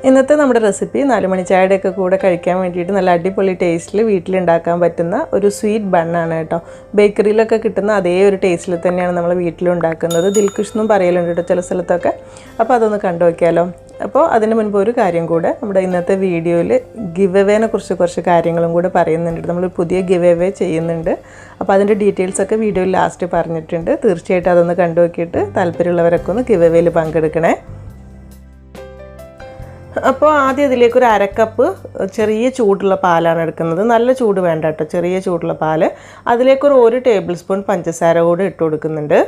ഇന്നത്തെ നമ്മുടെ റെസിപ്പി 4 മണി ചായയുടെയൊക്കെ കൂടെ കഴിക്കാൻ വേണ്ടിയിട്ട് നല്ല അടിപൊളി ടേസ്റ്റിൽ വീട്ടിലുണ്ടാക്കാൻ പറ്റുന്ന ഒരു സ്വീറ്റ് ബണ്ണാണ് കേട്ടോ. ബേക്കറിയിലൊക്കെ കിട്ടുന്ന അതേ ഒരു ടേസ്റ്റിൽ തന്നെയാണ് നമ്മൾ വീട്ടിലുണ്ടാക്കുന്നത്. ദിൽകുഷ് എന്നും പറയലുണ്ട് കേട്ടോ ചില സ്ഥലത്തൊക്കെ. അപ്പോൾ അതൊന്ന് കണ്ടു നോക്കിയാലോ. അപ്പോൾ അതിന് മുൻപ് ഒരു കാര്യം കൂടെ, നമ്മുടെ ഇന്നത്തെ വീഡിയോയിൽ ഗിവ് അവേനെ കുറിച്ച് കുറച്ച് കാര്യങ്ങളും കൂടെ പറയുന്നുണ്ട്. നമ്മൾ പുതിയ ഗിവ് അവേ ചെയ്യുന്നുണ്ട്. അപ്പോൾ അതിൻ്റെ ഡീറ്റെയിൽസൊക്കെ വീഡിയോയിൽ ലാസ്റ്റ് പറഞ്ഞിട്ടുണ്ട്. തീർച്ചയായിട്ടും അതൊന്ന് കണ്ടു നോക്കിയിട്ട് താല്പര്യമുള്ളവരൊക്കെ ഒന്ന് ഗിവ് അവേയിൽ പങ്കെടുക്കണേ. അപ്പോൾ ആദ്യം ഇതിലേക്കൊരു 1/2 കപ്പ് ചെറിയ ചൂടുള്ള പാലാണ് എടുക്കുന്നത്. നല്ല ചൂട് വേണ്ട കേട്ടോ, ചെറിയ ചൂടുള്ള പാല്. അതിലേക്കൊരു 1 ടേബിൾ സ്പൂൺ പഞ്ചസാര കൂടെ ഇട്ട് കൊടുക്കുന്നുണ്ട്.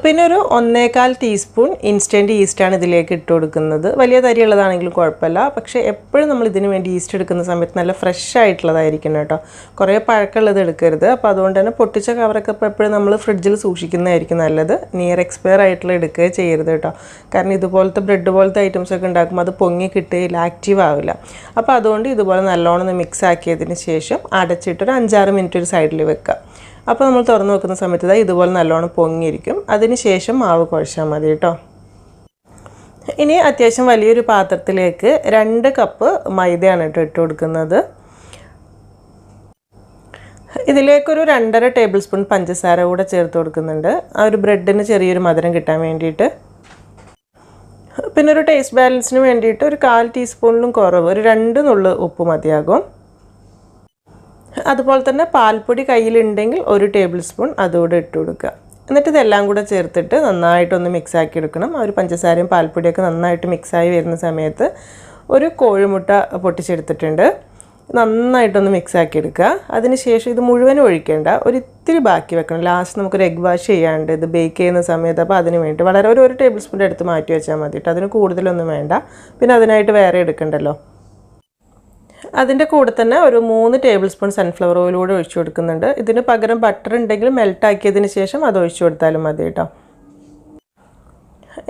പിന്നെ ഒരു 1/4 ടീസ്പൂൺ ഇൻസ്റ്റൻറ്റ് ഈസ്റ്റാണ് ഇതിലേക്ക് ഇട്ട് കൊടുക്കുന്നത്. വലിയ തരിയുള്ളതാണെങ്കിലും കുഴപ്പമില്ല. പക്ഷേ എപ്പോഴും നമ്മൾ ഇതിന് വേണ്ടി ഈസ്റ്റ് എടുക്കുന്ന സമയത്ത് നല്ല ഫ്രഷ് ആയിട്ടുള്ളതായിരിക്കണം കേട്ടോ. കുറേ പഴക്കമുള്ളത് എടുക്കരുത്. അപ്പോൾ അതുകൊണ്ട് തന്നെ പൊട്ടിച്ച കവറൊക്കെ ഇപ്പോൾ എപ്പോഴും നമ്മൾ ഫ്രിഡ്ജിൽ സൂക്ഷിക്കുന്നതായിരിക്കും നല്ലത്. നിയർ എക്സ്പയർ ആയിട്ടുള്ള എടുക്കുക ചെയ്യരുത് കേട്ടോ. കാരണം ഇതുപോലത്തെ ബ്രെഡ് പോലത്തെ ഐറ്റംസൊക്കെ ഉണ്ടാക്കുമ്പോൾ അത് പൊങ്ങി കിട്ടുകയില്ല, ആക്റ്റീവ് ആവില്ല. അപ്പോൾ അതുകൊണ്ട് ഇതുപോലെ നല്ലോണം ഒന്ന് മിക്സ് ആക്കിയതിന് ശേഷം അടച്ചിട്ടൊരു 5-6 മിനിറ്റ് ഒരു സൈഡിൽ വെക്കുക. അപ്പോൾ നമ്മൾ തുറന്ന് വെക്കുന്ന സമയത്ത് ഇതുപോലെ നല്ലോണം പൊങ്ങിയിരിക്കും. അതിന് ശേഷം മാവ് കുഴച്ചാൽ മതി കേട്ടോ. ഇനി അത്യാവശ്യം വലിയൊരു പാത്രത്തിലേക്ക് 2 കപ്പ് മൈദയാണ് കേട്ടോ ഇട്ട് കൊടുക്കുന്നത്. ഇതിലേക്കൊരു 2.5 ടേബിൾ സ്പൂൺ പഞ്ചസാര കൂടെ ചേർത്ത് കൊടുക്കുന്നുണ്ട്. ആ ഒരു ബ്രെഡിന് ചെറിയൊരു മധുരം കിട്ടാൻ വേണ്ടിയിട്ട്. പിന്നെ ഒരു ടേസ്റ്റ് ബാലൻസിന് വേണ്ടിയിട്ട് ഒരു 1/4 ടീസ്പൂണിലും കുറവ് ഒരു 2 നുള്ളു ഉപ്പ് മതിയാകും. അതുപോലെ തന്നെ പാൽപ്പൊടി കയ്യിലുണ്ടെങ്കിൽ 1 ടേബിൾ സ്പൂൺ അതുകൂടെ ഇട്ട് കൊടുക്കുക. എന്നിട്ട് ഇതെല്ലാം കൂടെ ചേർത്തിട്ട് നന്നായിട്ടൊന്ന് മിക്സ് ആക്കി എടുക്കണം. ആ ഒരു പഞ്ചസാരയും പാൽപ്പൊടിയൊക്കെ നന്നായിട്ട് മിക്സായി വരുന്ന സമയത്ത് ഒരു കോഴിമുട്ട പൊട്ടിച്ചെടുത്തിട്ടുണ്ട്. നന്നായിട്ടൊന്ന് മിക്സ് ആക്കി എടുക്കുക. അതിന് ശേഷം ഇത് മുഴുവനും ഒഴിക്കേണ്ട, ഒരിത്തിരി ബാക്കി വെക്കണം. ലാസ്റ്റ് നമുക്കൊരു എഗ് വാഷ് ചെയ്യാണ്ട് ഇത് ബേക്ക് ചെയ്യുന്ന സമയത്ത്. അപ്പോൾ അതിന് വേണ്ടി വളരെ ഒരു ടേബിൾ സ്പൂണിൻ്റെ അടുത്ത് മാറ്റി വെച്ചാൽ മതി കേട്ടോ. അതിന് കൂടുതലൊന്നും വേണ്ട. പിന്നെ അതിനായിട്ട് വേറെ എടുക്കണ്ടല്ലോ. അതിൻ്റെ കൂടെ തന്നെ ഒരു 3 ടേബിൾ സ്പൂൺ സൺഫ്ലവർ ഓയിൽ കൂടെ ഒഴിച്ചു കൊടുക്കുന്നുണ്ട്. ഇതിന് പകരം ബട്ടർ ഉണ്ടെങ്കിൽ മെൽട്ടാക്കിയതിന് ശേഷം അത് ഒഴിച്ചു കൊടുത്താലും മതി കേട്ടോ.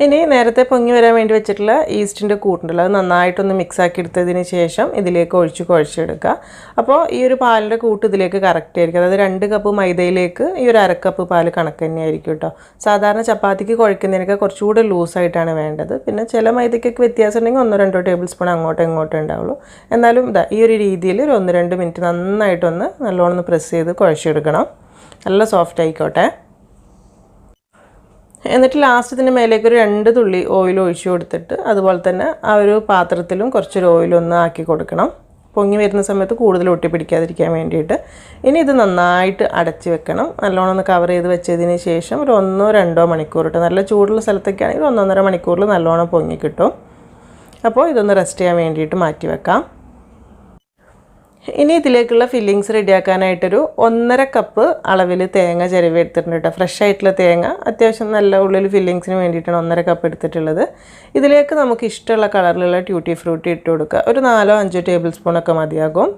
ഇനി നേരത്തെ പൊങ്ങി വരാൻ വേണ്ടി വെച്ചിട്ടുള്ള ഈസ്റ്റിൻ്റെ കൂട്ടുണ്ടല്ലോ, അത് നന്നായിട്ടൊന്ന് മിക്സ് ആക്കി എടുത്തതിന് ശേഷം ഇതിലേക്ക് ഒഴിച്ച് കുഴച്ചെടുക്കുക. അപ്പോൾ ഈ ഒരു പാലിൻ്റെ കൂട്ട് ഇതിലേക്ക് കറക്റ്റ് ആയിരിക്കും. അതായത് 2 കപ്പ് മൈദയിലേക്ക് ഈ ഒരു 1/2 കപ്പ് പാൽ കണക്ക് തന്നെയായിരിക്കും കേട്ടോ. സാധാരണ ചപ്പാത്തിക്ക് കുഴക്കുന്നതിനൊക്കെ കുറച്ചുകൂടെ ലൂസായിട്ടാണ് വേണ്ടത്. പിന്നെ ചില മൈദയ്ക്കൊക്കെ വ്യത്യാസം ഉണ്ടെങ്കിൽ 1-2 ടേബിൾ സ്പൂൺ അങ്ങോട്ടും ഇങ്ങോട്ടും ഉണ്ടാവുള്ളൂ. എന്നാലും ഈ ഒരു രീതിയിൽ ഒരു 1-2 മിനിറ്റ് നന്നായിട്ടൊന്ന് നല്ലോണം പ്രസ് ചെയ്ത് കുഴച്ചെടുക്കണം. നല്ല സോഫ്റ്റ് ആയിക്കോട്ടെ. എന്നിട്ട് ലാസ്റ്റ് ഇതിൻ്റെ മേലേക്ക് ഒരു 2 തുള്ളി ഓയിൽ ഒഴിച്ചു കൊടുത്തിട്ട് അതുപോലെ തന്നെ ആ ഒരു പാത്രത്തിലും കുറച്ചൊരു ഓയിലൊന്ന് ആക്കി കൊടുക്കണം. പൊങ്ങി വരുന്ന സമയത്ത് കൂടുതൽ ഒട്ടിപ്പിടിക്കാതിരിക്കാൻ വേണ്ടിയിട്ട്. ഇനി ഇത് നന്നായിട്ട് അടച്ച് വെക്കണം. നല്ലോണം ഒന്ന് കവർ ചെയ്ത് വെച്ചതിന് ശേഷം ഒരു 1-2 മണിക്കൂർ കേട്ടോ. നല്ല ചൂടുള്ള സ്ഥലത്തൊക്കെ ആണെങ്കിൽ 1-1.5 മണിക്കൂറിൽ നല്ലോണം പൊങ്ങി കിട്ടും. അപ്പോൾ ഇതൊന്ന് റെസ്റ്റ് ചെയ്യാൻ വേണ്ടിയിട്ട് മാറ്റി വെക്കാം. ഇനി ഇതിലേക്കുള്ള ഫില്ലിങ്സ് റെഡിയാക്കാനായിട്ടൊരു 1.5 കപ്പ് അളവിൽ തേങ്ങ ചിരവി എടുത്തിട്ടുണ്ട് കേട്ടോ. ഫ്രഷ് ആയിട്ടുള്ള തേങ്ങ, അത്യാവശ്യം നല്ല ഉള്ളിൽ ഫില്ലിങ്സിന് വേണ്ടിയിട്ടാണ് 1.5 കപ്പ് എടുത്തിട്ടുള്ളത്. ഇതിലേക്ക് നമുക്ക് ഇഷ്ടമുള്ള കളറിലുള്ള ട്യൂട്ടി ഫ്രൂട്ടി ഇട്ട് കൊടുക്കുക. ഒരു 4-5 ടേബിൾ സ്പൂണൊക്കെ മതിയാകും.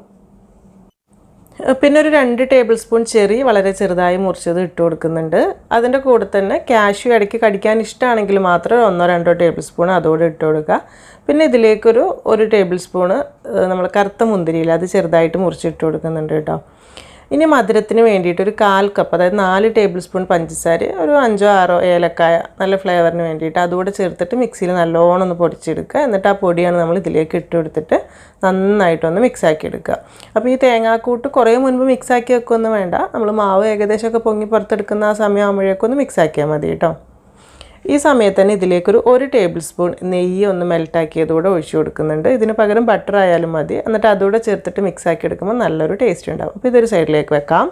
പിന്നെ ഒരു 2 ടേബിൾ സ്പൂൺ ചെറി വളരെ ചെറുതായി മുറിച്ചത് ഇട്ട് കൊടുക്കുന്നുണ്ട്. അതിൻ്റെ കൂടെ തന്നെ കാഷ്യൂ ഇടയ്ക്ക് കടിക്കാൻ ഇഷ്ടമാണെങ്കിൽ മാത്രം 1-2 ടേബിൾ സ്പൂൺ അതോടെ ഇട്ട് കൊടുക്കുക. പിന്നെ ഇതിലേക്കൊരു 1 ടേബിൾ സ്പൂണ് നമ്മൾ കറുത്ത മുന്തിരിയില്ല, അത് ചെറുതായിട്ട് മുറിച്ചിട്ട് കൊടുക്കുന്നുണ്ട് കേട്ടോ. ഇനി മധുരത്തിന് വേണ്ടിയിട്ട് ഒരു 1/4 കപ്പ്, അതായത് 4 ടേബിൾ സ്പൂൺ പഞ്ചസാര, ഒരു 5-6 ഏലക്കായ നല്ല ഫ്ലേവറിന് വേണ്ടിയിട്ട് അതുകൂടെ ചേർത്തിട്ട് മിക്സിയിൽ നല്ലോണം ഒന്ന് പൊടിച്ചെടുക്കുക. എന്നിട്ട് ആ പൊടിയാണ് നമ്മൾ ഇതിലേക്ക് ഇട്ട് കൊടുത്തിട്ട് നന്നായിട്ടൊന്ന് മിക്സാക്കി എടുക്കുക. അപ്പോൾ ഈ തേങ്ങാക്കൂട്ട് കുറേ മുൻപ് മിക്സാക്കി വെക്കുകയൊന്നും വേണ്ട. നമ്മൾ മാവ് ഏകദേശമൊക്കെ പൊങ്ങി പുറത്തെടുക്കുന്ന ആ സമയം ആകുമ്പോഴേക്കൊന്ന് മിക്സാക്കിയാൽ മതി കേട്ടോ. ഈ സമയത്ത് തന്നെ ഇതിലേക്കൊരു 1 ടേബിൾ സ്പൂൺ നെയ്യ് ഒന്ന് മെൽട്ടാക്കിയതുകൂടെ ഒഴിച്ചു കൊടുക്കുന്നുണ്ട്. ഇതിന് പകരം ബട്ടർ ആയാലും മതി. എന്നിട്ട് അതുകൂടെ ചേർത്തിട്ട് മിക്സാക്കി എടുക്കുമ്പോൾ നല്ലൊരു ടേസ്റ്റ് ഉണ്ടാകും. അപ്പോൾ ഇതൊരു സൈഡിലേക്ക് വെക്കാം.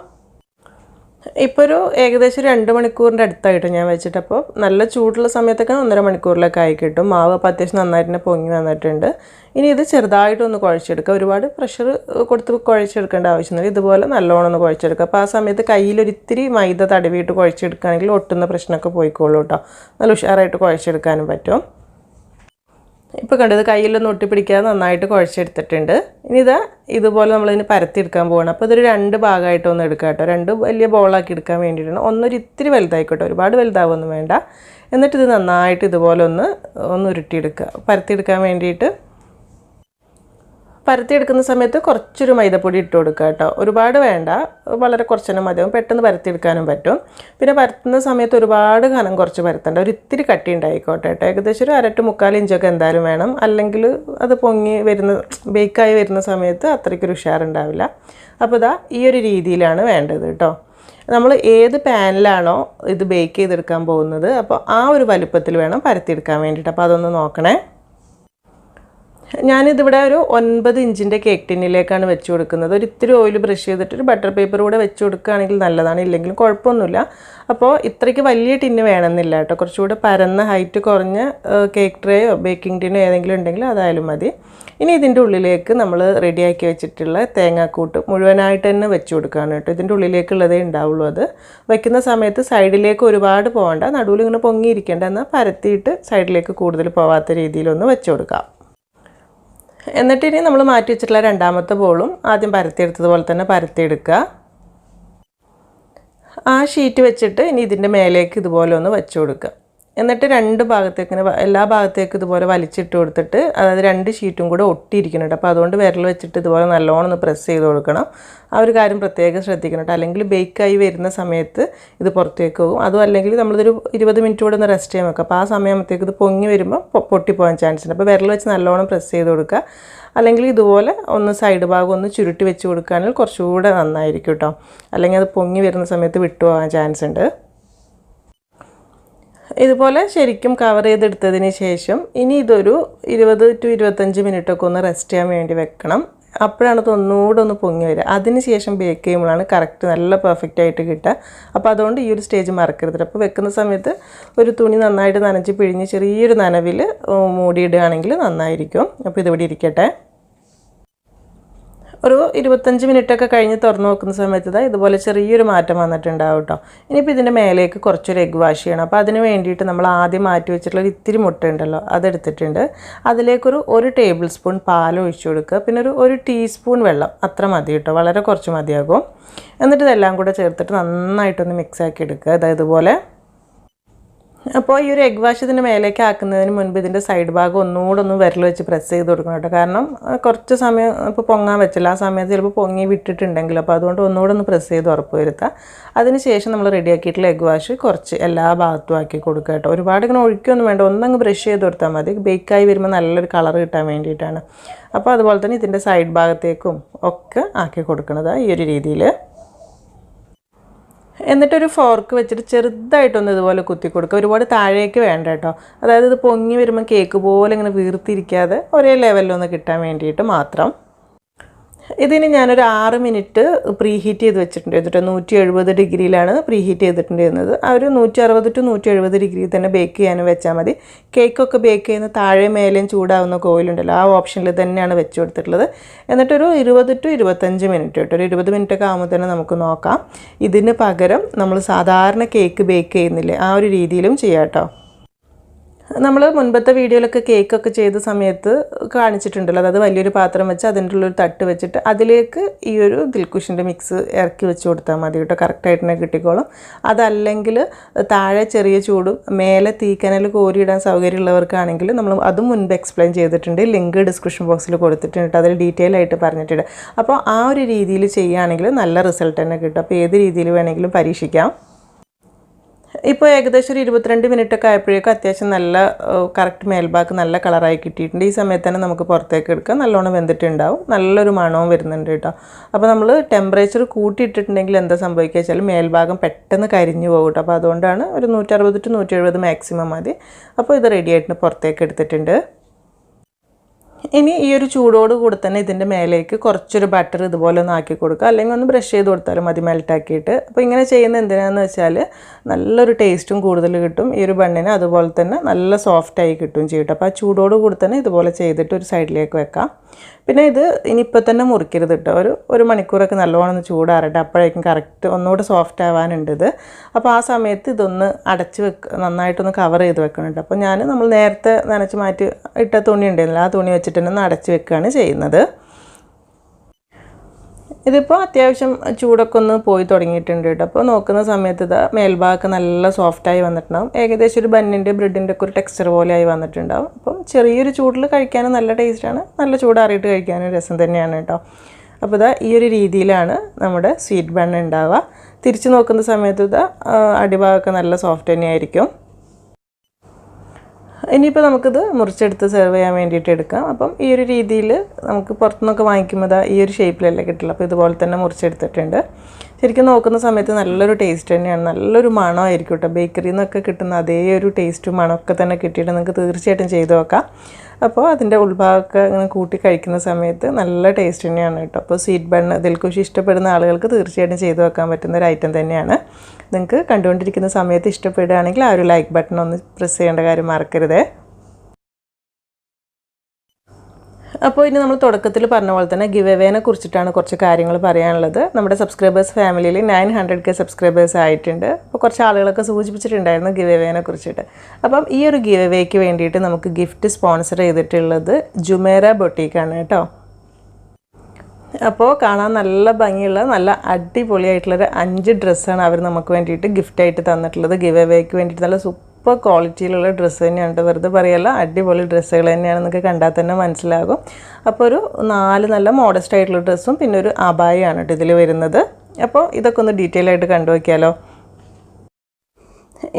ഇപ്പോൾ ഒരു ഏകദേശം 2 മണിക്കൂറിൻ്റെ അടുത്തായിട്ട് ഞാൻ വെച്ചിട്ട്, അപ്പോൾ നല്ല ചൂടുള്ള സമയത്തൊക്കെ 1.5 മണിക്കൂറിലൊക്കെ ആയി കിട്ടും. മാവ് അപ്പോൾ അത്യാവശ്യം നന്നായിട്ട് തന്നെ പൊങ്ങി വന്നിട്ടുണ്ട്. ഇനി ഇത് ചെറുതായിട്ടൊന്ന് കുഴച്ചെടുക്കുക. ഒരുപാട് പ്രഷർ കൊടുത്ത് കുഴച്ചെടുക്കേണ്ട ആവശ്യമില്ല. ഇതുപോലെ നല്ലോണം ഒന്ന് കുഴച്ചെടുക്കുക. അപ്പോൾ ആ സമയത്ത് കയ്യിലൊരിത്തിരി മൈദ തടവിയിട്ട് കുഴച്ചെടുക്കുകയാണെങ്കിൽ ഒട്ടുന്ന പ്രശ്നമൊക്കെ പോയിക്കോളൂ കേട്ടോ. നല്ല ഉഷാറായിട്ട് കുഴച്ചെടുക്കാനും പറ്റും. ഇപ്പോൾ കണ്ടത് കയ്യിലൊന്നും ഒട്ടിപ്പിടിക്കാതെ നന്നായിട്ട് കുഴച്ചെടുത്തിട്ടുണ്ട്. ഇനി ഇതുപോലെ നമ്മളിതിന് പരത്തിയെടുക്കാൻ പോകണം. അപ്പോൾ ഇതൊരു 2 ഭാഗമായിട്ടൊന്ന് എടുക്കാം കേട്ടോ. 2 വലിയ ബോളാക്കി എടുക്കാൻ വേണ്ടിയിട്ടാണ്. ഒന്നൊരിത്തിരി വലുതായിക്കോട്ടെ, ഒരുപാട് വലുതാവൊന്നും വേണ്ട. എന്നിട്ട് ഇത് നന്നായിട്ട് ഇതുപോലെ ഒന്ന് ഉരുട്ടിയെടുക്കുക, പരത്തിയെടുക്കാൻ വേണ്ടിയിട്ട്. പരത്തിയെടുക്കുന്ന സമയത്ത് കുറച്ചൊരു മൈദപ്പൊടി ഇട്ട് കൊടുക്കുക കേട്ടോ. ഒരുപാട് വേണ്ട, വളരെ കുറച്ചെണ്ണം മതിയാവും, പെട്ടെന്ന് പരത്തിയെടുക്കാനും പറ്റും. പിന്നെ പരത്തുന്ന സമയത്ത് ഒരുപാട് കനം കുറച്ച് പരത്തേണ്ട, ഒരു ഇത്തിരി കട്ടി ഉണ്ടായിക്കോട്ടെ കേട്ടോ. ഏകദേശം ഒരു 1/2 to 3/4 ഇഞ്ചൊക്കെ എന്തായാലും വേണം, അല്ലെങ്കിൽ അത് പൊങ്ങി വരുന്ന ബേക്കായി വരുന്ന സമയത്ത് അത്രയ്ക്കൊരു ഉഷാറുണ്ടാവില്ല. അപ്പോൾ ഇതാ ഈ ഒരു രീതിയിലാണ് വേണ്ടത് കേട്ടോ. നമ്മൾ ഏത് പാനിലാണോ ഇത് ബേക്ക് ചെയ്തെടുക്കാൻ പോകുന്നത് അപ്പോൾ ആ ഒരു വലുപ്പത്തിൽ വേണം പരത്തിയെടുക്കാൻ വേണ്ടിയിട്ട്. അപ്പോൾ അതൊന്ന് നോക്കണേ. ഞാനിതിവിടെ ഒരു 9 ഇഞ്ചിൻ്റെ കേക്ക് ടിന്നിലേക്കാണ് വെച്ച് കൊടുക്കുന്നത്. ഒരു ഇത്തിരി ഓയിൽ ബ്രഷ് ചെയ്തിട്ട് ഒരു ബട്ടർ പേപ്പർ കൂടെ വെച്ച് കൊടുക്കുകയാണെങ്കിൽ നല്ലതാണ്, ഇല്ലെങ്കിലും കുഴപ്പമൊന്നുമില്ല. അപ്പോൾ ഇത്രയ്ക്ക് വലിയ ടിന്ന് വേണമെന്നില്ല കേട്ടോ. കുറച്ചുകൂടെ പരന്ന ഹൈറ്റ് കുറഞ്ഞ കേക്ക് ട്രേയോ ബേക്കിംഗ് ടിന്നോ ഏതെങ്കിലും ഉണ്ടെങ്കിൽ അതായാലും മതി. ഇനി ഇതിൻ്റെ ഉള്ളിലേക്ക് നമ്മൾ റെഡിയാക്കി വെച്ചിട്ടുള്ള തേങ്ങാക്കൂട്ട് മുഴുവനായിട്ട് തന്നെ വെച്ച് കൊടുക്കുകയാണ് കേട്ടോ. ഇതിൻ്റെ ഉള്ളിലേക്കുള്ളതേ ഉണ്ടാവുള്ളൂ. അത് വയ്ക്കുന്ന സമയത്ത് സൈഡിലേക്ക് ഒരുപാട് പോകണ്ട, നടുവിൽ ഇങ്ങനെ പൊങ്ങിയിരിക്കേണ്ട, എന്നാൽ പരത്തിയിട്ട് സൈഡിലേക്ക് കൂടുതൽ പോവാത്ത രീതിയിലൊന്ന് വെച്ച് കൊടുക്കാം. എന്നിട്ട് ഇനി നമ്മൾ മാറ്റി വെച്ചിട്ടുള്ള രണ്ടാമത്തെ ബോളും ആദ്യം പരത്തിയെടുത്തതുപോലെ തന്നെ പരത്തിയെടുക്കുക. ആ ഷീറ്റ് വെച്ചിട്ട് ഇനി ഇതിൻ്റെ മേലേക്ക് ഇതുപോലെ ഒന്ന് വെച്ച് കൊടുക്കുക. എന്നിട്ട് രണ്ട് ഭാഗത്തേക്ക് എല്ലാ ഭാഗത്തേക്കും ഇതുപോലെ വലിച്ചിട്ട് കൊടുത്തിട്ട്, അതായത് 2 ഷീറ്റും കൂടെ ഒട്ടിയിരിക്കുന്നുണ്ട്. അപ്പോൾ അതുകൊണ്ട് വിരൽ വെച്ചിട്ട് ഇതുപോലെ നല്ലോണം ഒന്ന് പ്രസ് ചെയ്ത് കൊടുക്കണം. ആ ഒരു കാര്യം പ്രത്യേകം ശ്രദ്ധിക്കണം കേട്ടോ. അല്ലെങ്കിൽ ബേക്കായി വരുന്ന സമയത്ത് ഇത് പുറത്തേക്ക് പോകും. അതും അല്ലെങ്കിൽ നമ്മളിതൊരു 20 മിനിറ്റ് കൂടെ ഒന്ന് റെസ്റ്റ് ചെയ്യാൻ വെക്കുക. അപ്പോൾ ആ സമയത്തേക്ക് ഇത് പൊങ്ങി വരുമ്പോൾ പൊട്ടിപ്പോകാൻ ചാൻസ് ഉണ്ട്. അപ്പോൾ വിരൽ വെച്ച് നല്ലോണം പ്രസ് ചെയ്ത് കൊടുക്കുക. അല്ലെങ്കിൽ ഇതുപോലെ ഒന്ന് സൈഡ് ഭാഗം ഒന്ന് ചുരുട്ടി വെച്ച് കൊടുക്കുകയാണെങ്കിൽ കുറച്ചുകൂടെ നന്നായിരിക്കും കേട്ടോ. അല്ലെങ്കിൽ അത് പൊങ്ങി വരുന്ന സമയത്ത് വിട്ടുപോകാൻ ചാൻസ് ഉണ്ട്. ഇതുപോലെ ശരിക്കും കവർ ചെയ്തെടുത്തതിന് ശേഷം ഇനി ഇതൊരു 20 to 25 മിനിറ്റൊക്കെ ഒന്ന് റെസ്റ്റ് ചെയ്യാൻ വേണ്ടി വെക്കണം. അപ്പോഴാണ് ഇത് ഒന്നുകൂടെ ഒന്ന് പൊങ്ങി വരിക. അതിന് ശേഷം ബേക്ക് ചെയ്യുമ്പോഴാണ് കറക്റ്റ് നല്ല പെർഫെക്റ്റ് ആയിട്ട് കിട്ടുക. അപ്പോൾ അതുകൊണ്ട് ഈ ഒരു സ്റ്റേജ് മറക്കരുത്. അപ്പോൾ വെക്കുന്ന സമയത്ത് ഒരു തുണി നന്നായിട്ട് നനച്ച് പിഴിഞ്ഞ് ചെറിയൊരു നനവിൽ മൂടിയിടുകയാണെങ്കിൽ നന്നായിരിക്കും. അപ്പോൾ ഇതിവിടെ ഇരിക്കട്ടെ. ഒരു 25 മിനിറ്റൊക്കെ കഴിഞ്ഞ് തുറന്ന് നോക്കുന്ന സമയത്ത് ഇതുപോലെ ചെറിയൊരു മാറ്റം വന്നിട്ടുണ്ടാവും കേട്ടോ. ഇനിയിപ്പോൾ ഇതിൻ്റെ മേലേക്ക് കുറച്ചൊരു എഗ്ഗ് വാഷ് ചെയ്യണം. അപ്പോൾ അതിന് വേണ്ടിയിട്ട് നമ്മൾ ആദ്യം മാറ്റി വെച്ചിട്ടുള്ള ഒരു ഇത്തിരി മുട്ട ഉണ്ടല്ലോ, അതെടുത്തിട്ടുണ്ട്. അതിലേക്കൊരു 1 ടേബിൾ സ്പൂൺ പാൽ ഒഴിച്ചു കൊടുക്കുക. പിന്നെ ഒരു ടീസ്പൂൺ വെള്ളം, അത്ര മതി കേട്ടോ, വളരെ കുറച്ച് മതിയാകും. എന്നിട്ട് ഇതെല്ലാം കൂടെ ചേർത്തിട്ട് നന്നായിട്ടൊന്ന് മിക്സാക്കി എടുക്കുക. ഇതുപോലെ. അപ്പോൾ ഈ ഒരു എഗ്ഗ് വാഷ് ഇതിൻ്റെ മേലേക്ക് ആക്കുന്നതിന് മുൻപ് ഇതിൻ്റെ സൈഡ് ഭാഗം ഒന്നുകൂടെ ഒന്ന് വിരൽ വെച്ച് പ്രസ് ചെയ്ത് കൊടുക്കണം കേട്ടോ. കാരണം കുറച്ച് സമയം ഇപ്പോൾ പൊങ്ങാൻ വെച്ചില്ല, ആ സമയത്ത് ചിലപ്പോൾ പൊങ്ങി വിട്ടിട്ടുണ്ടെങ്കിൽ, അപ്പോൾ അതുകൊണ്ട് ഒന്നുകൂടെ ഒന്ന് പ്രസ് ചെയ്ത് ഉറപ്പ് വരുത്തുക. അതിന് ശേഷം നമ്മൾ റെഡിയാക്കിയിട്ടുള്ള എഗ്ഗ് വാഷ് കുറച്ച് എല്ലാ ഭാഗത്തും ആക്കി കൊടുക്കുക കേട്ടോ. ഒരുപാട് ഇങ്ങനെ ഒഴിക്കൊന്നും വേണ്ട, ഒന്നങ്ങ് ബ്രഷ് ചെയ്ത് കൊടുത്താൽ മതി. ബേക്കായി വരുമ്പോൾ നല്ലൊരു കളർ കിട്ടാൻ വേണ്ടിയിട്ടാണ്. അപ്പോൾ അതുപോലെ തന്നെ ഇതിൻ്റെ സൈഡ് ഭാഗത്തേക്കും ഒക്കെ ആക്കി കൊടുക്കുന്നത് ഈ ഒരു രീതിയിൽ. എന്നിട്ടൊരു ഫോർക്ക് വെച്ചിട്ട് ചെറുതായിട്ടൊന്ന് ഇതുപോലെ കുത്തി കൊടുക്കുക. ഒരുപാട് താഴേക്ക് വേണ്ട കേട്ടോ. അതായത് ഇത് പൊങ്ങി വരുമ്പോൾ കേക്ക് പോലെ ഇങ്ങനെ വീർത്തിരിക്കാതെ ഒരേ ലെവലിലൊന്ന് കിട്ടാൻ വേണ്ടിയിട്ട് മാത്രം. ഇതിന് ഞാനൊരു 6 മിനിറ്റ് പ്രീ ഹീറ്റ് ചെയ്ത് വെച്ചിട്ടുണ്ട്. എന്നിട്ട് 170 ഡിഗ്രിയിലാണ് പ്രീ ഹീറ്റ് ചെയ്തിട്ടുണ്ടായിരുന്നത്. ആ ഒരു 160 to 170 ഡിഗ്രിയിൽ തന്നെ ബേക്ക് ചെയ്യാനും വെച്ചാൽ മതി. കേക്കൊക്കെ ബേക്ക് ചെയ്യുന്ന താഴെ മേലെയും ചൂടാവുന്ന കോയിലുണ്ടല്ലോ, ആ ഓപ്ഷനിൽ തന്നെയാണ് വെച്ച് കൊടുത്തിട്ടുള്ളത്. എന്നിട്ടൊരു 20 to 25 മിനിറ്റ് കേട്ടോ. ഒരു 20 മിനിറ്റൊക്കെ ആകുമ്പോൾ തന്നെ നമുക്ക് നോക്കാം. ഇതിന് പകരം നമ്മൾ സാധാരണ കേക്ക് ബേക്ക് ചെയ്യുന്നില്ലേ, ആ ഒരു രീതിയിലും ചെയ്യാം കേട്ടോ. നമ്മൾ മുൻപത്തെ വീഡിയോയിലൊക്കെ കേക്കൊക്കെ ചെയ്ത സമയത്ത് കാണിച്ചിട്ടുണ്ടല്ലോ, അതായത് വലിയൊരു പാത്രം വെച്ച് അതിൻ്റെ ഉള്ളൊരു തട്ട് വെച്ചിട്ട് അതിലേക്ക് ഈ ഒരു ദിൽക്കുഷിൻ്റെ മിക്സ് ഇറക്കി വെച്ച് കൊടുത്താൽ മതി കേട്ടോ. കറക്റ്റായിട്ട് തന്നെ കിട്ടിക്കോളും. അതല്ലെങ്കിൽ താഴെ ചെറിയ ചൂടും മേലെ തീക്കനൽ കോരിയിടാൻ സൗകര്യമുള്ളവർക്കാണെങ്കിൽ നമ്മൾ അതും മുൻപ് എക്സ്പ്ലെയിൻ ചെയ്തിട്ടുണ്ട്. ലിങ്ക് ഡിസ്ക്രിപ്ഷൻ ബോക്സിൽ കൊടുത്തിട്ടുണ്ട്, അതിൽ ഡീറ്റെയിൽ ആയിട്ട് പറഞ്ഞിട്ടുണ്ട്. അപ്പോൾ ആ ഒരു രീതിയിൽ ചെയ്യുകയാണെങ്കിൽ നല്ല റിസൾട്ട് തന്നെ കിട്ടും. അപ്പോൾ ഏത് രീതിയിൽ വേണമെങ്കിലും പരീക്ഷിക്കാം. ഇപ്പോൾ ഏകദേശം ഒരു 22 മിനിറ്റൊക്കെ ആയപ്പോഴേക്കും അത്യാവശ്യം നല്ല കറക്റ്റ് മേൽഭാഗം നല്ല കളറായി കിട്ടിയിട്ടുണ്ട്. ഈ സമയത്ത് തന്നെ നമുക്ക് പുറത്തേക്ക് എടുക്കാം. നല്ലോണം വെന്തിട്ടുണ്ടാവും, നല്ലൊരു മണവും വരുന്നുണ്ട് കേട്ടോ. അപ്പോൾ നമ്മൾ ടെമ്പറേച്ചർ കൂട്ടിയിട്ടിട്ടുണ്ടെങ്കിൽ എന്താ സംഭവിക്കുക വെച്ചാൽ മേൽഭാഗം പെട്ടെന്ന് കരിഞ്ഞു പോകും കേട്ടോ. അപ്പോൾ അതുകൊണ്ടാണ് ഒരു 160 to 170 മാക്സിമം മതി. അപ്പോൾ ഇത് റെഡി ആയിട്ട് പുറത്തേക്ക് എടുത്തിട്ടുണ്ട്. ഇനി ഈ ഒരു ചൂടോട് കൂടി തന്നെ ഇതിൻ്റെ മേലേക്ക് കുറച്ചൊരു ബട്ടർ ഇതുപോലെ ഒന്ന് ആക്കി കൊടുക്കുക, അല്ലെങ്കിൽ ഒന്ന് ബ്രഷ് ചെയ്ത് കൊടുത്താലും മതി മെൽറ്റാക്കിയിട്ട്. അപ്പോൾ ഇങ്ങനെ ചെയ്യുന്നത് എന്തിനാണെന്ന് വെച്ചാൽ നല്ലൊരു ടേസ്റ്റും കൂടുതൽ കിട്ടും ഈ ഒരു ബണ്ണിന്, അതുപോലെ തന്നെ നല്ല സോഫ്റ്റായി കിട്ടും ചെയ്യും. അപ്പോൾ ആ ചൂടോട് കൂടി തന്നെ ഇതുപോലെ ചെയ്തിട്ട് ഒരു സൈഡിലേക്ക് വെക്കാം. പിന്നെ ഇത് ഇനിയിപ്പോൾ തന്നെ മുറിക്കരുത് കേട്ടോ. ഒരു മണിക്കൂറൊക്കെ നല്ലോണം ഒന്ന് ചൂടാറട്ടെ, അപ്പോഴേക്കും കറക്റ്റ് ഒന്നുകൂടെ സോഫ്റ്റ് ആവാനുണ്ട് ഇത്. അപ്പോൾ ആ സമയത്ത് ഇതൊന്ന് അടച്ച് നന്നായിട്ടൊന്ന് കവർ ചെയ്ത് വെക്കണുണ്ട്. അപ്പോൾ നമ്മൾ നേരത്തെ നനച്ച് മാറ്റി ഇട്ട തുണി ഉണ്ടായിരുന്നില്ല, ആ തുണി വെച്ചിട്ട് തന്നെ ഒന്ന് അടച്ച് വെക്കുകയാണ് ചെയ്യുന്നത്. ഇതിപ്പോൾ അത്യാവശ്യം ചൂടൊക്കെ ഒന്ന് പോയി തുടങ്ങിയിട്ടുണ്ട് കേട്ടോ. അപ്പോൾ നോക്കുന്ന സമയത്ത് ഇതാ മേൽഭാഗമൊക്കെ നല്ല സോഫ്റ്റായി വന്നിട്ടുണ്ടാവും. ഏകദേശം ഒരു ബന്നിൻ്റെ ബ്രെഡിൻ്റെ ഒക്കെ ഒരു ടെക്സ്ചർ പോലെ ആയി വന്നിട്ടുണ്ടാവും. അപ്പം ചെറിയൊരു ചൂടിൽ കഴിക്കാനും നല്ല ടേസ്റ്റാണ്, നല്ല ചൂടാറിയിട്ട് കഴിക്കാനും രസം തന്നെയാണ് കേട്ടോ. അപ്പോൾ ഇതാ ഈ ഒരു രീതിയിലാണ് നമ്മുടെ സ്വീറ്റ് ബൺ ഉണ്ടാവുക. തിരിച്ച് നോക്കുന്ന സമയത്ത് ഇതാ അടിഭാഗമൊക്കെ നല്ല സോഫ്റ്റ് തന്നെയായിരിക്കും. ഇനിയിപ്പോൾ നമുക്കിത് മുറിച്ചെടുത്ത് സെർവ് ചെയ്യാൻ വേണ്ടിയിട്ട് എടുക്കാം. അപ്പം ഈ ഒരു രീതിയിൽ നമുക്ക് പുറത്തുനിന്നൊക്കെ വാങ്ങിക്കുമ്പോൾ ഈ ഒരു ഷേപ്പിലല്ലേ കിട്ടില്ല. അപ്പോൾ ഇതുപോലെ തന്നെ മുറിച്ചെടുത്തിട്ടുണ്ട്. ശരിക്കും നോക്കുന്ന സമയത്ത് നല്ലൊരു ടേസ്റ്റ് തന്നെയാണ്, നല്ലൊരു മണമായിരിക്കും കേട്ടോ. ബേക്കറിയിൽ നിന്നൊക്കെ കിട്ടുന്ന അതേ ഒരു ടേസ്റ്റും മണമൊക്കെ തന്നെ കിട്ടിയിട്ട് നിങ്ങൾക്ക് തീർച്ചയായിട്ടും ചെയ്ത് നോക്കാം. അപ്പോൾ അതിൻ്റെ ഉൾഭാഗമൊക്കെ ഇങ്ങനെ കൂട്ടി കഴിക്കുന്ന സമയത്ത് നല്ല ടേസ്റ്റ് തന്നെയാണ് കേട്ടോ. അപ്പോൾ സ്വീറ്റ് ബൺ ദിൽഖുഷ് ഇഷ്ടപ്പെടുന്ന ആളുകൾക്ക് തീർച്ചയായിട്ടും ചെയ്ത് വെക്കാൻ പറ്റുന്ന ഒരു ഐറ്റം തന്നെയാണ്. നിങ്ങൾക്ക് കണ്ടുകൊണ്ടിരിക്കുന്ന സമയത്ത് ഇഷ്ടപ്പെടുകയാണെങ്കിൽ ആ ഒരു ലൈക്ക് ബട്ടൺ ഒന്ന് പ്രസ് ചെയ്യേണ്ട കാര്യം മറക്കരുതേ. അപ്പോൾ ഇനി നമ്മൾ തുടക്കത്തിൽ പറഞ്ഞ പോലെ തന്നെ ഗിവ് അവേനെ കുറിച്ചിട്ടാണ് കുറച്ച് കാര്യങ്ങൾ പറയാനുള്ളത്. നമ്മുടെ സബ്സ്ക്രൈബേഴ്സ് ഫാമിലിയിൽ 900K സബ്സ്ക്രൈബേഴ്സ് ആയിട്ടുണ്ട്. അപ്പോൾ കുറച്ച് ആളുകളൊക്കെ സൂചിപ്പിച്ചിട്ടുണ്ടായിരുന്നു ഗിവ് അവേനെ കുറിച്ചിട്ട്. അപ്പം ഈ ഒരു ഗിവ് അവേക്ക് വേണ്ടിയിട്ട് നമുക്ക് ഗിഫ്റ്റ് സ്പോൺസർ ചെയ്തിട്ടുള്ളത് ജുമേറ ബൊട്ടീക്കാണ് കേട്ടോ. അപ്പോൾ കാണാൻ നല്ല ഭംഗിയുള്ള നല്ല അടിപൊളിയായിട്ടുള്ളൊരു 5 ഡ്രസ്സാണ് അവർ നമുക്ക് വേണ്ടിയിട്ട് ഗിഫ്റ്റായിട്ട് തന്നിട്ടുള്ളത്. ഗിവ് അവേക്ക് വേണ്ടിയിട്ട് നല്ല സൂപ്പർ ക്വാളിറ്റിയിലുള്ള ഡ്രസ്സ് തന്നെയാണ്, വെറുതെ പറയല്ല, അടിപൊളി ഡ്രസ്സുകൾ തന്നെയാണ്, നിങ്ങൾക്ക് കണ്ടാൽ തന്നെ മനസ്സിലാകും. അപ്പോൾ ഒരു 4 നല്ല മോഡസ്റ്റ് ആയിട്ടുള്ള ഡ്രസ്സും പിന്നെ ഒരു അബായാണ് കേട്ടോ ഇതിൽ വരുന്നത്. അപ്പോൾ ഇതൊക്കെ ഒന്ന് ഡീറ്റെയിൽ ആയിട്ട് കണ്ടു വയ്ക്കാമല്ലോ.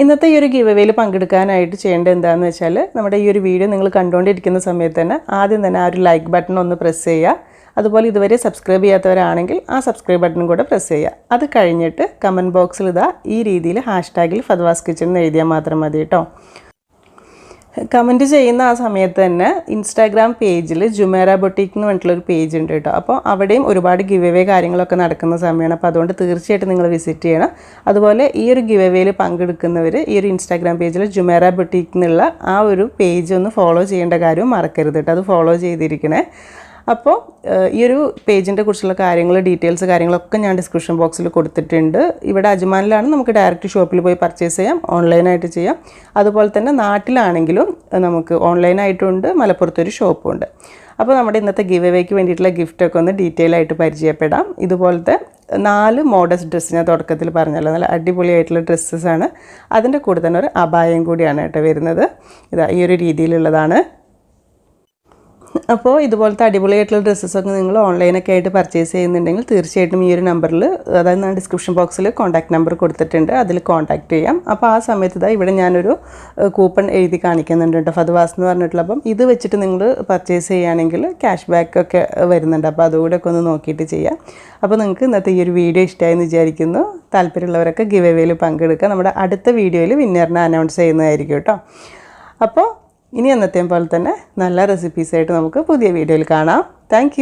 ഇന്നത്തെ ഈ ഒരു ഗിവ് അവേയിൽ പങ്കെടുക്കാനായിട്ട് ചെയ്യേണ്ടത് എന്താണെന്ന് വെച്ചാൽ, നമ്മുടെ ഈ ഒരു വീഡിയോ നിങ്ങൾ കണ്ടുകൊണ്ടിരിക്കുന്ന സമയത്ത് തന്നെ ആദ്യം തന്നെ ആ ഒരു ലൈക്ക് ബട്ടൺ ഒന്ന് പ്രസ് ചെയ്യുക. അതുപോലെ ഇതുവരെ സബ്സ്ക്രൈബ് ചെയ്യാത്തവരാണെങ്കിൽ ആ സബ്സ്ക്രൈബ് ബട്ടൺ കൂടെ പ്രസ് ചെയ്യുക. അത് കഴിഞ്ഞിട്ട് കമൻറ്റ് ബോക്സിൽ ഇതാ ഈ രീതിയിൽ ഹാഷ്ടാഗിൽ ഫദ്വാസ് കിച്ചൺ എന്ന് എഴുതിയാൽ മാത്രം മതി കേട്ടോ. കമൻറ്റ് ചെയ്യുന്ന ആ സമയത്ത് തന്നെ ഇൻസ്റ്റാഗ്രാം പേജിൽ ജുമേറ ബൊട്ടീക്ക് എന്ന് പറഞ്ഞിട്ടുള്ളൊരു പേജ് ഉണ്ട് കേട്ടോ. അപ്പോൾ അവിടെയും ഒരുപാട് ഗിവ് അവേ കാര്യങ്ങളൊക്കെ നടക്കുന്ന സമയമാണ്. അപ്പോൾ അതുകൊണ്ട് തീർച്ചയായിട്ടും നിങ്ങൾ വിസിറ്റ് ചെയ്യണം. അതുപോലെ ഈ ഒരു ഗിവ് അവേയിൽ പങ്കെടുക്കുന്നവർ ഈ ഒരു ഇൻസ്റ്റാഗ്രാം പേജിൽ ജുമേറ ബൊട്ടീക്ക് എന്നുള്ള ആ ഒരു പേജ് ഒന്ന് ഫോളോ ചെയ്യേണ്ട കാര്യവും മറക്കരുത് കേട്ടോ. അത് ഫോളോ ചെയ്തിരിക്കണേ. അപ്പോൾ ഈ ഒരു പേജിൻ്റെ കുറിച്ചുള്ള കാര്യങ്ങൾ, ഡീറ്റെയിൽസ് കാര്യങ്ങളൊക്കെ ഞാൻ ഡിസ്ക്രിപ്ഷൻ ബോക്സിൽ കൊടുത്തിട്ടുണ്ട്. ഇവിടെ അജ്മാനിലാണ്, നമുക്ക് ഡയറക്റ്റ് ഷോപ്പിൽ പോയി പർച്ചേസ് ചെയ്യാം, ഓൺലൈനായിട്ട് ചെയ്യാം. അതുപോലെ തന്നെ നാട്ടിലാണെങ്കിലും നമുക്ക് ഓൺലൈനായിട്ടുണ്ട്, മലപ്പുറത്തൊരു ഷോപ്പുണ്ട്. അപ്പോൾ നമ്മുടെ ഇന്നത്തെ ഗിവ് അവേക്ക് വേണ്ടിയിട്ടുള്ള ഗിഫ്റ്റൊക്കെ ഒന്ന് ഡീറ്റെയിൽ ആയിട്ട് പരിചയപ്പെടാം. ഇതുപോലത്തെ 4 മോഡസ്റ്റ് ഡ്രസ്സ് ഞാൻ തുടക്കത്തിൽ പറഞ്ഞല്ലോ, നല്ല അടിപൊളിയായിട്ടുള്ള ഡ്രസ്സസാണ്. അതിൻ്റെ കൂടെ തന്നെ ഒരു അബായം കൂടിയാണ് കേട്ടോ വരുന്നത്. ഇതാ ഈ ഒരു രീതിയിലുള്ളതാണ്. അപ്പോൾ ഇതുപോലത്തെ അടിപൊളിയായിട്ടുള്ള ഡ്രസ്സസൊക്കെ നിങ്ങൾ ഓൺലൈനൊക്കെ ആയിട്ട് പർച്ചേസ് ചെയ്യുന്നുണ്ടെങ്കിൽ തീർച്ചയായിട്ടും ഈ ഒരു നമ്പറിൽ, അതായത് ഞാൻ ഡിസ്ക്രിപ്ഷൻ ബോക്സിൽ കോൺടാക്ട് നമ്പർ കൊടുത്തിട്ടുണ്ട്, അതിൽ കോൺടാക്ട് ചെയ്യാം. അപ്പോൾ ആ സമയത്ത് ഇവിടെ ഞാനൊരു കൂപ്പൺ എഴുതി കാണിക്കുന്നുണ്ട് കേട്ടോ, ഫദ്വാസ് എന്ന് പറഞ്ഞിട്ടുള്ള. അപ്പം ഇത് വെച്ചിട്ട് നിങ്ങൾ പർച്ചേസ് ചെയ്യുകയാണെങ്കിൽ ക്യാഷ് ബാക്ക് ഒക്കെ വരുന്നുണ്ട്. അപ്പോൾ അതുകൂടെ ഒക്കെ ഒന്ന് നോക്കിയിട്ട് ചെയ്യാം. അപ്പോൾ നിങ്ങൾക്ക് ഇന്നത്തെ ഈ ഒരു വീഡിയോ ഇഷ്ടമായെന്ന് വിചാരിക്കുന്നു. താല്പര്യമുള്ളവരൊക്കെ ഗിവ് അവേയിൽ പങ്കെടുക്കുക. നമ്മുടെ അടുത്ത വീഡിയോയിൽ വിന്നറിനെ അനൗൺസ് ചെയ്യുന്നതായിരിക്കും കേട്ടോ. അപ്പോൾ ഇനി എന്നത്തെയും പോലെ തന്നെ നല്ല റെസിപ്പീസായിട്ട് നമുക്ക് പുതിയ വീഡിയോയിൽ കാണാം. താങ്ക്